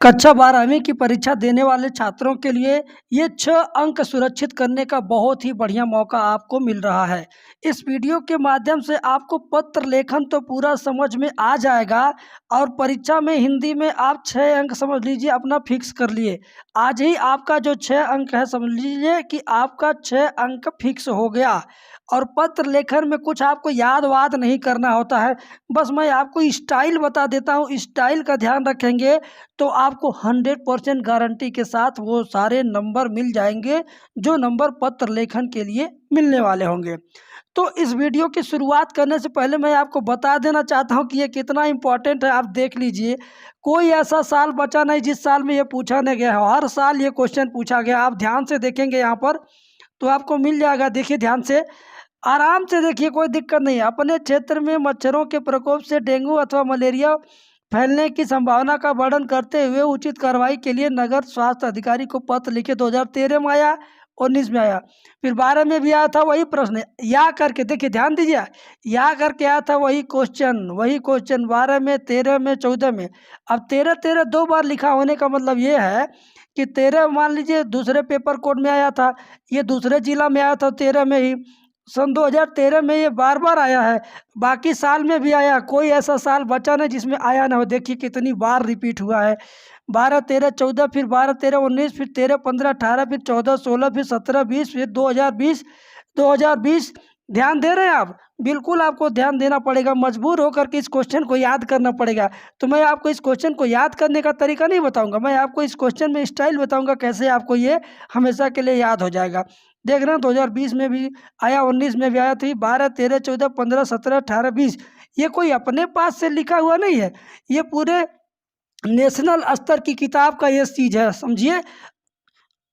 कक्षा 12वीं की परीक्षा देने वाले छात्रों के लिए ये 6 अंक सुरक्षित करने का बहुत ही बढ़िया मौका आपको मिल रहा है। इस वीडियो के माध्यम से आपको पत्र लेखन तो पूरा समझ में आ जाएगा और परीक्षा में हिंदी में आप 6 अंक समझ लीजिए अपना फिक्स कर लिए। आज ही आपका जो 6 अंक है समझ लीजिए कि आपका 6 अंक फिक्स हो गया। और पत्र लेखन में कुछ आपको याद वाद नहीं करना होता है, बस मैं आपको स्टाइल बता देता हूँ। स्टाइल का ध्यान रखेंगे तो आपको 100% गारंटी के साथ वो सारे नंबर मिल जाएंगे जो नंबर पत्र लेखन के लिए मिलने वाले होंगे। तो इस वीडियो की शुरुआत करने से पहले मैं आपको बता देना चाहता हूँ कि ये कितना इम्पोर्टेंट है। आप देख लीजिए, कोई ऐसा साल बचा नहीं जिस साल में ये पूछा नहीं गया हो। हर साल ये क्वेश्चन पूछा गया। आप ध्यान से देखेंगे यहाँ पर तो आपको मिल जाएगा। देखिए ध्यान से, आराम से देखिए, कोई दिक्कत नहीं है। अपने क्षेत्र में मच्छरों के प्रकोप से डेंगू अथवा मलेरिया फैलने की संभावना का वर्णन करते हुए उचित कार्रवाई के लिए नगर स्वास्थ्य अधिकारी को पत्र लिखे। 2013 में आया, 19 में आया, फिर 12 में भी आया था वही प्रश्न। या करके देखिए, ध्यान दीजिए, या करके आया था वही क्वेश्चन 12 में, 13 में, 14 में। अब 13 दो बार लिखा होने का मतलब ये है कि 13 मान लीजिए दूसरे पेपर कोड में आया था, ये दूसरे जिला में आया था 13 में ही। सन 2013 में ये बार बार आया है, बाकी साल में भी आया। कोई ऐसा साल बचा नहीं जिसमें आया ना हो। देखिए कितनी बार रिपीट हुआ है। 12, 13, 14, फिर 12, 13, 19, फिर 13, 15, 18, फिर 14, 16, फिर 17, 20, फिर 2020। ध्यान दे रहे हैं आप? बिल्कुल आपको ध्यान देना पड़ेगा, मजबूर होकर के इस क्वेश्चन को याद करना पड़ेगा। तो मैं आपको इस क्वेश्चन को याद करने का तरीका नहीं बताऊंगा, मैं आपको इस क्वेश्चन में स्टाइल बताऊंगा कैसे आपको ये हमेशा के लिए याद हो जाएगा। देख रहे हैं, 2020 में भी आया, 19 में भी आया था। 12, 13, 14, 15, 17, 18, 20 ये कोई अपने पास से लिखा हुआ नहीं है, ये पूरे नेशनल स्तर की किताब का ये चीज़ है, समझिए।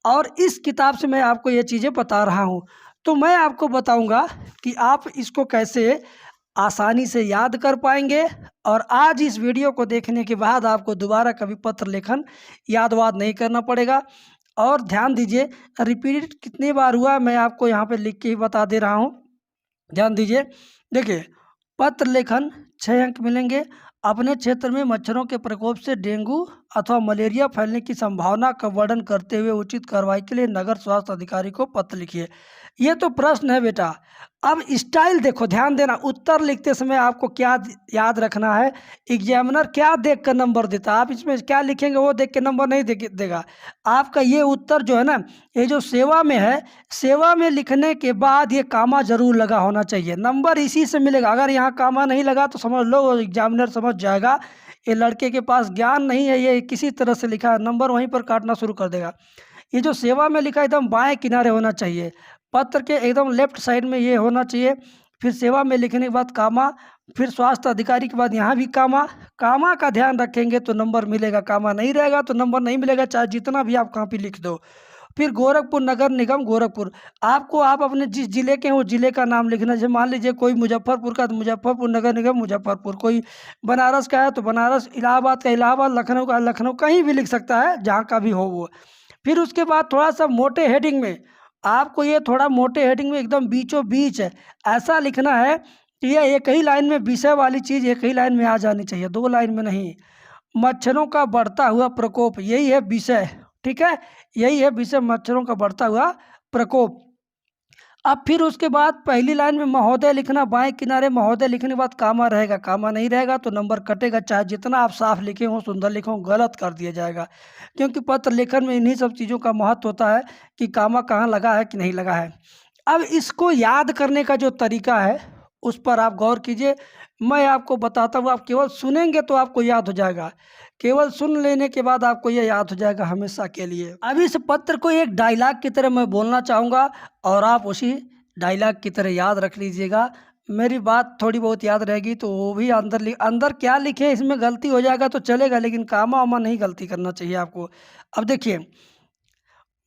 और इस किताब से मैं आपको ये चीज़ें बता रहा हूँ। तो मैं आपको बताऊंगा कि आप इसको कैसे आसानी से याद कर पाएंगे। और आज इस वीडियो को देखने के बाद आपको दोबारा कभी पत्र लेखन याद वाद नहीं करना पड़ेगा। और ध्यान दीजिए, रिपीट कितनी बार हुआ मैं आपको यहाँ पे लिख के ही बता दे रहा हूँ। ध्यान दीजिए, देखिए, पत्र लेखन 6 अंक मिलेंगे। अपने क्षेत्र में मच्छरों के प्रकोप से डेंगू अथवा मलेरिया फैलने की संभावना का वर्णन करते हुए उचित कार्रवाई के लिए नगर स्वास्थ्य अधिकारी को पत्र लिखिए। ये तो प्रश्न है बेटा। अब स्टाइल देखो, ध्यान देना। उत्तर लिखते समय आपको क्या याद रखना है, एग्जामिनर क्या देख कर नंबर देता है, आप इसमें क्या लिखेंगे वो देख के नंबर नहीं देगा। आपका ये उत्तर जो है ना, ये जो सेवा में है, सेवा में लिखने के बाद ये कामा जरूर लगा होना चाहिए, नंबर इसी से मिलेगा। अगर यहाँ कामा नहीं लगा तो समझ लो एग्जामिनर समझ जाएगा ये लड़के के पास ज्ञान नहीं है, ये किसी तरह से लिखा है, नंबर वहीं पर काटना शुरू कर देगा। ये जो सेवा में लिखा एकदम बाएं किनारे होना चाहिए, पत्र के एकदम लेफ्ट साइड में ये होना चाहिए। फिर सेवा में लिखने के बाद कामा, फिर स्वास्थ्य अधिकारी के बाद यहाँ भी कामा। कामा का ध्यान रखेंगे तो नंबर मिलेगा, कामा नहीं रहेगा तो नंबर नहीं मिलेगा, चाहे जितना भी आप कॉपी लिख दो। फिर गोरखपुर नगर निगम गोरखपुर, आपको आप अपने जिस जिले के हैं वो जिले का नाम लिखना। जैसे मान लीजिए कोई मुजफ्फरपुर का तो मुजफ्फरपुर नगर निगम मुजफ्फरपुर, कोई बनारस का है तो बनारस, इलाहाबाद का इलाहाबाद, लखनऊ का लखनऊ, कहीं भी लिख सकता है जहाँ का भी हो वो। फिर उसके बाद थोड़ा सा मोटे हेडिंग में, आपको ये थोड़ा मोटे हेडिंग में एकदम बीचों बीच है ऐसा लिखना है कि ये एक ही लाइन में विषय वाली चीज़ एक ही लाइन में आ जानी चाहिए, 2 लाइन में नहीं। मच्छरों का बढ़ता हुआ प्रकोप, यही है विषय, ठीक है, यही है विषय, मच्छरों का बढ़ता हुआ प्रकोप। अब फिर उसके बाद पहली लाइन में महोदय लिखना, बाएं किनारे महोदय लिखने के बाद कामा रहेगा, कामा नहीं रहेगा तो नंबर कटेगा, चाहे जितना आप साफ लिखे हो, सुंदर लिखे हो, गलत कर दिया जाएगा। क्योंकि पत्र लेखन में इन्हीं सब चीज़ों का महत्व होता है कि कामा कहाँ लगा है कि नहीं लगा है। अब इसको याद करने का जो तरीका है उस पर आप गौर कीजिए, मैं आपको बताता हूँ। आप केवल सुनेंगे तो आपको याद हो जाएगा, केवल सुन लेने के बाद आपको ये याद हो जाएगा हमेशा के लिए। अब इस पत्र को एक डायलॉग की तरह मैं बोलना चाहूँगा और आप उसी डायलॉग की तरह याद रख लीजिएगा। मेरी बात थोड़ी बहुत याद रहेगी तो वो भी अंदर क्या लिखे इसमें गलती हो जाएगा तो चलेगा, लेकिन कामा वामा नहीं गलती करना चाहिए आपको। अब देखिए,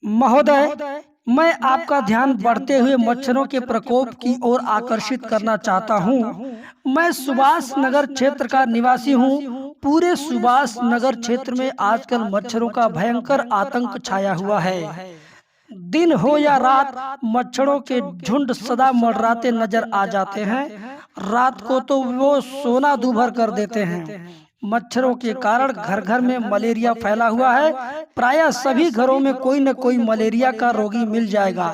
महोदय, मैं आपका ध्यान बढ़ते हुए मच्छरों के प्रकोप की ओर आकर्षित करना चाहता हूं। मैं सुभाष नगर क्षेत्र का निवासी हूं। पूरे सुभाष नगर क्षेत्र में आजकल मच्छरों का भयंकर आतंक छाया हुआ है। दिन हो या रात मच्छरों के झुंड सदा मंडराते नजर आ जाते हैं। रात को तो वो सोना दूभर कर देते हैं। मच्छरों के कारण घर घर में मलेरिया फैला हुआ है। प्रायः सभी घरों में कोई न कोई मलेरिया का रोगी मिल जाएगा।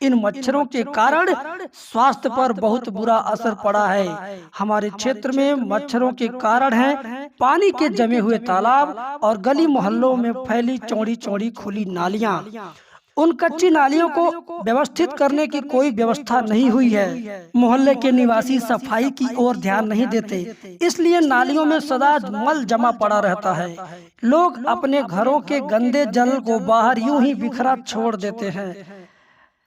इन मच्छरों के कारण स्वास्थ्य पर बहुत बुरा असर पड़ा है। हमारे क्षेत्र में मच्छरों के कारण है पानी के जमे हुए तालाब और गली मोहल्लों में फैली चौड़ी चौड़ी खुली नालियां। उन कच्ची नालियों को व्यवस्थित करने की कोई व्यवस्था नहीं हुई है। मोहल्ले के निवासी सफाई की ओर ध्यान नहीं देते, इसलिए नालियों में सदा मल जमा पड़ा रहता है। लोग अपने घरों के गंदे जल को बाहर यूं ही बिखरा छोड़ देते हैं,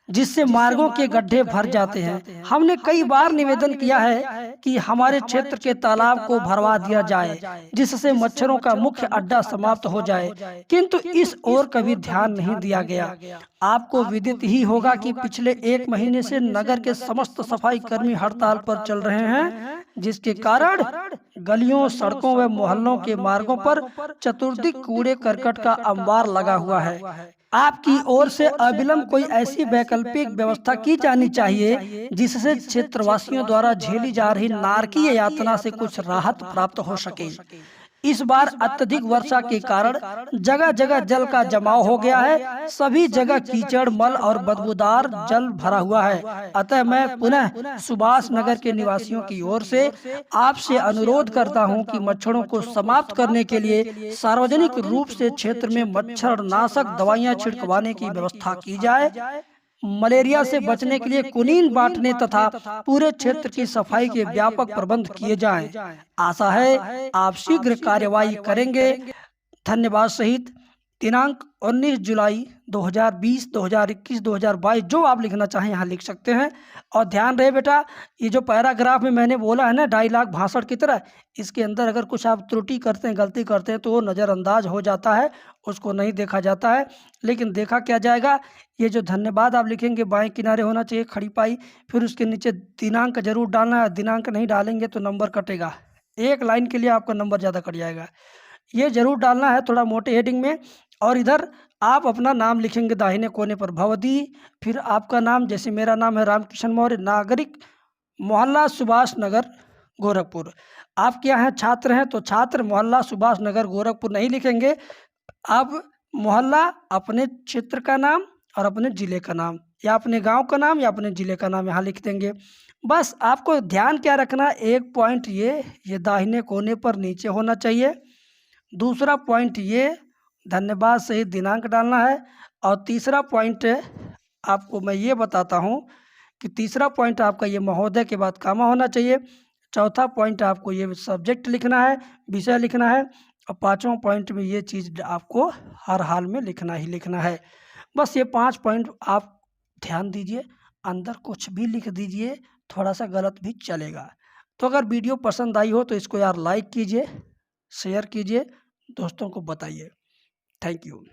जिससे मार्गों के गड्ढे भर जाते हैं। हमने कई बार निवेदन किया है कि हमारे क्षेत्र के तालाब को भरवा दिया जाए, जिससे मच्छरों का मुख्य अड्डा समाप्त हो जाए, किंतु इस ओर कभी ध्यान नहीं दिया गया। आपको विदित ही होगा कि पिछले 1 महीने से नगर के समस्त सफाई कर्मी हड़ताल पर चल रहे हैं, जिसके कारण गलियों, सड़कों व मोहल्लों के मार्गों पर चतुर्दिक कूड़े करकट का अंबार लगा हुआ है। आपकी ओर से अविलंब कोई ऐसी वैकल्पिक व्यवस्था की जानी चाहिए, जिससे क्षेत्रवासियों द्वारा झेली जा रही नारकीय यातना से कुछ राहत प्राप्त हो सके। इस बार अत्यधिक वर्षा के कारण जगह जगह जल का जमाव हो गया है। सभी जगह कीचड़, मल और बदबूदार जल भरा हुआ है। अतः मैं पुनः सुभाष नगर के निवासियों की ओर से आपसे अनुरोध करता हूं कि मच्छरों को समाप्त करने के लिए सार्वजनिक रूप से क्षेत्र में मच्छर नाशक दवाइयां छिड़कवाने की व्यवस्था की जाए। मलेरिया से बचने के लिए कुनीन बांटने तथा पूरे क्षेत्र की सफाई के व्यापक प्रबंध किए जाएं। आशा है आप शीघ्र कार्यवाही करेंगे। धन्यवाद सहित दिनांक 19 जुलाई 2020, 2021, 2022 जो आप लिखना चाहें यहाँ लिख सकते हैं। और ध्यान रहे बेटा, ये जो पैराग्राफ में मैंने बोला है ना, डायलॉग भाषण की तरह, इसके अंदर अगर कुछ आप त्रुटि करते हैं, गलती करते हैं, तो वो नज़रअंदाज हो जाता है, उसको नहीं देखा जाता है। लेकिन देखा क्या जाएगा, ये जो धन्यवाद आप लिखेंगे बाएं किनारे होना चाहिए खड़ी पाई, फिर उसके नीचे दिनांक जरूर डालना है। दिनांक नहीं डालेंगे तो नंबर कटेगा, एक लाइन के लिए आपका नंबर ज़्यादा कट जाएगा। ये जरूर डालना है थोड़ा मोटे हेडिंग में। और इधर आप अपना नाम लिखेंगे दाहिने कोने पर भवदी, फिर आपका नाम, जैसे मेरा नाम है रामकृष्ण मौर्य, नागरिक, मोहल्ला सुभाष नगर, गोरखपुर। आप क्या हैं, छात्र हैं, तो छात्र, मोहल्ला सुभाष नगर, गोरखपुर नहीं लिखेंगे। आप मोहल्ला, अपने क्षेत्र का नाम और अपने ज़िले का नाम, या अपने गांव का नाम या अपने ज़िले का नाम यहाँ लिख देंगे। बस आपको ध्यान क्या रखना, एक पॉइंट ये दाहिने कोने पर नीचे होना चाहिए। दूसरा पॉइंट ये धन्यवाद सहित दिनांक डालना है। और तीसरा पॉइंट आपको मैं ये बताता हूँ कि तीसरा पॉइंट आपका ये महोदय के बाद कामा होना चाहिए। चौथा पॉइंट आपको ये सब्जेक्ट लिखना है, विषय लिखना है। और पाँचवां पॉइंट में ये चीज़ आपको हर हाल में लिखना ही लिखना है। बस ये 5 पॉइंट आप ध्यान दीजिए, अंदर कुछ भी लिख दीजिए, थोड़ा सा गलत भी चलेगा। तो अगर वीडियो पसंद आई हो तो इसको यार लाइक कीजिए, शेयर कीजिए, दोस्तों को बताइए। Thank you.